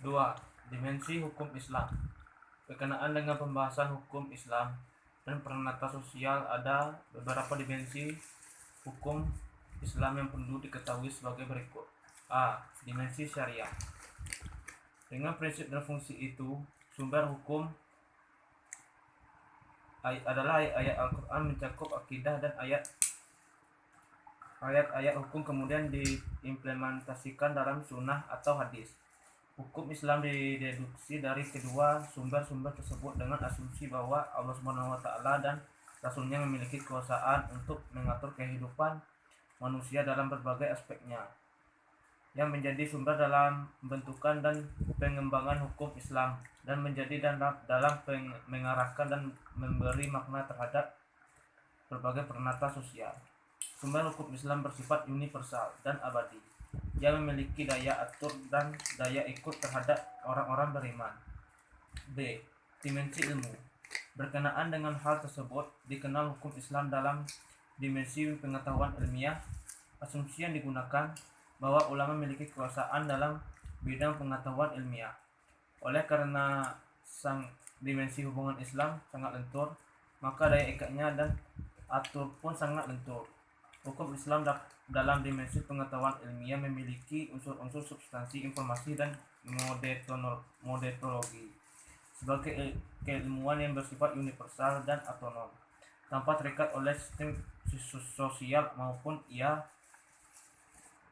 2. Dimensi hukum Islam. Berkenaan dengan pembahasan hukum Islam dan peranata sosial, ada beberapa dimensi hukum Islam yang perlu diketahui sebagai berikut. A. Dimensi syariah. Dengan prinsip dan fungsi itu, sumber hukum adalah ayat-ayat Al-Quran mencakup akidah dan ayat-ayat hukum kemudian diimplementasikan dalam sunnah atau hadis. Hukum Islam dideduksi dari kedua sumber-sumber tersebut dengan asumsi bahwa Allah SWT dan Rasulnya memiliki kekuasaan untuk mengatur kehidupan manusia dalam berbagai aspeknya, yang menjadi sumber dalam pembentukan dan pengembangan hukum Islam dan menjadi dalam mengarahkan dan memberi makna terhadap berbagai peranata sosial. Sumber hukum Islam bersifat universal dan abadi, yang memiliki daya atur dan daya ikut terhadap orang-orang beriman. B. Dimensi ilmu. Berkenaan dengan hal tersebut, dikenal hukum Islam dalam dimensi pengetahuan ilmiah. Asumsi yang digunakan bahwa ulama memiliki kekuasaan dalam bidang pengetahuan ilmiah. Oleh karena dimensi hubungan Islam sangat lentur, maka daya ikatnya dan atur pun sangat lentur. Hukum Islam dalam dimensi pengetahuan ilmiah memiliki unsur-unsur substansi, informasi, dan modetologi sebagai keilmuan yang bersifat universal dan otonom, tanpa terikat oleh sistem sosial maupun ia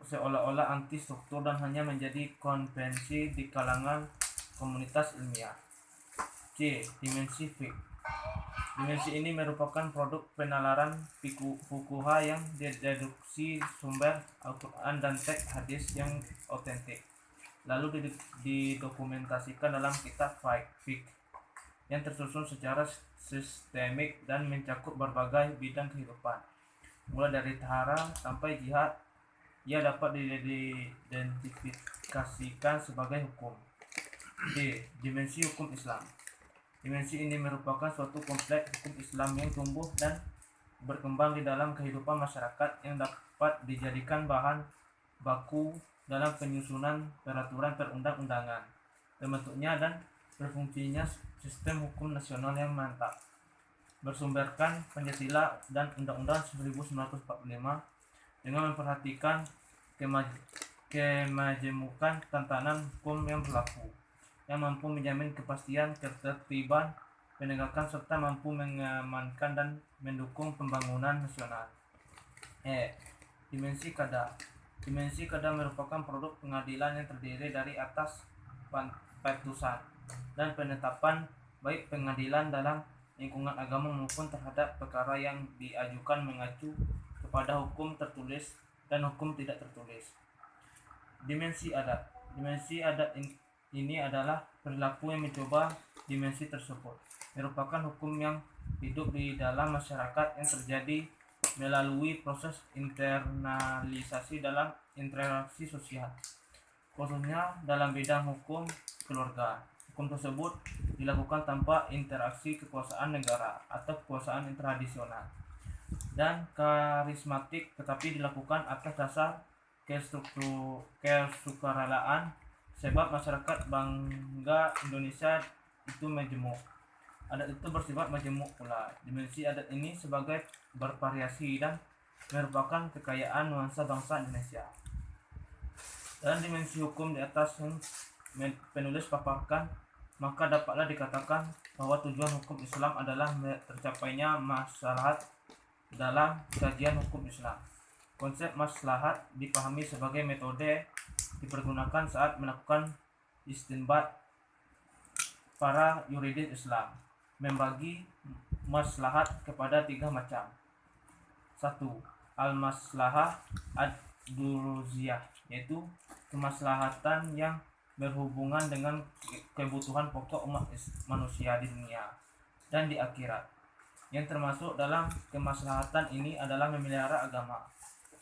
seolah-olah anti struktur dan hanya menjadi konvensi di kalangan komunitas ilmiah. C. Dimensi fiqh. Dimensi ini merupakan produk penalaran fuqaha yang dideduksi sumber Al-Quran dan teks hadis yang otentik, lalu didokumentasikan dalam kitab fiqh yang tersusun secara sistemik dan mencakup berbagai bidang kehidupan, mulai dari tahara sampai jihad. Ia dapat diidentifikasikan sebagai hukum. D. Dimensi hukum Islam. Dimensi ini merupakan suatu kompleks hukum Islam yang tumbuh dan berkembang di dalam kehidupan masyarakat, yang dapat dijadikan bahan baku dalam penyusunan peraturan perundang-undangan, terbentuknya dan berfungsinya sistem hukum nasional yang mantap, bersumberkan Pancasila dan Undang-Undang 1945, dengan memperhatikan kemajemukan tatanan hukum yang berlaku, yang mampu menjamin kepastian, ketertiban, penegakan, serta mampu mengamankan dan mendukung pembangunan nasional. E. Dimensi kada. Dimensi kada merupakan produk pengadilan yang terdiri dari atas putusan dan penetapan baik pengadilan dalam lingkungan agama maupun terhadap perkara yang diajukan mengacu kepada hukum tertulis dan hukum tidak tertulis. Dimensi adat. Dimensi adat ini adalah perilaku yang mencoba dimensi tersebut, merupakan hukum yang hidup di dalam masyarakat yang terjadi melalui proses internalisasi dalam interaksi sosial, khususnya dalam bidang hukum keluarga. Hukum tersebut dilakukan tanpa interaksi kekuasaan negara atau kekuasaan tradisional dan karismatik, tetapi dilakukan atas dasar kesukarelaan, sebab masyarakat bangga Indonesia itu majemuk. Adat itu bersifat majemuk pula. Dimensi adat ini sebagai bervariasi dan merupakan kekayaan nuansa bangsa Indonesia. Dalam dimensi hukum di atas yang penulis paparkan, maka dapatlah dikatakan bahwa tujuan hukum Islam adalah tercapainya maslahat dalam kajian hukum Islam. Konsep maslahat dipahami sebagai metode dipergunakan saat melakukan istinbat para yuridis Islam, membagi maslahat kepada 3 macam. 1. Al-maslahah ad-duruziyah, yaitu kemaslahatan yang berhubungan dengan kebutuhan pokok umat manusia di dunia dan di akhirat. Yang termasuk dalam kemaslahatan ini adalah memelihara agama,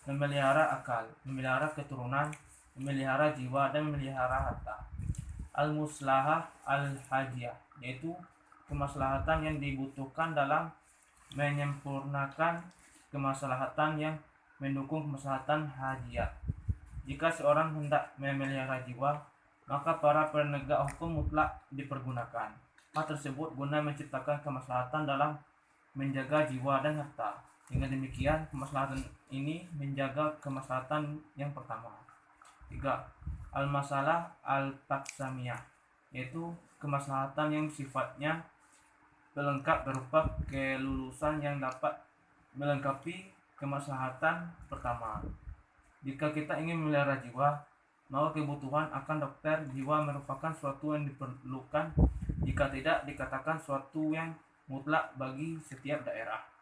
memelihara akal, memelihara keturunan, memelihara jiwa, dan memelihara harta. Al-muslahah al-hajiyah, yaitu kemaslahatan yang dibutuhkan dalam menyempurnakan kemaslahatan yang mendukung kemaslahatan hajiyah. Jika seorang hendak memelihara jiwa, maka para penegak hukum mutlak dipergunakan. Hal tersebut guna menciptakan kemaslahatan dalam menjaga jiwa dan harta. Dengan demikian, kemaslahatan ini menjaga kemaslahatan yang pertama. 3. Al-masalah al-taksamiyah, yaitu kemaslahatan yang sifatnya pelengkap berupa kelulusan yang dapat melengkapi kemaslahatan pertama. Jika kita ingin memelihara jiwa, maka kebutuhan akan dokter jiwa merupakan suatu yang diperlukan, jika tidak dikatakan suatu yang mutlak bagi setiap daerah.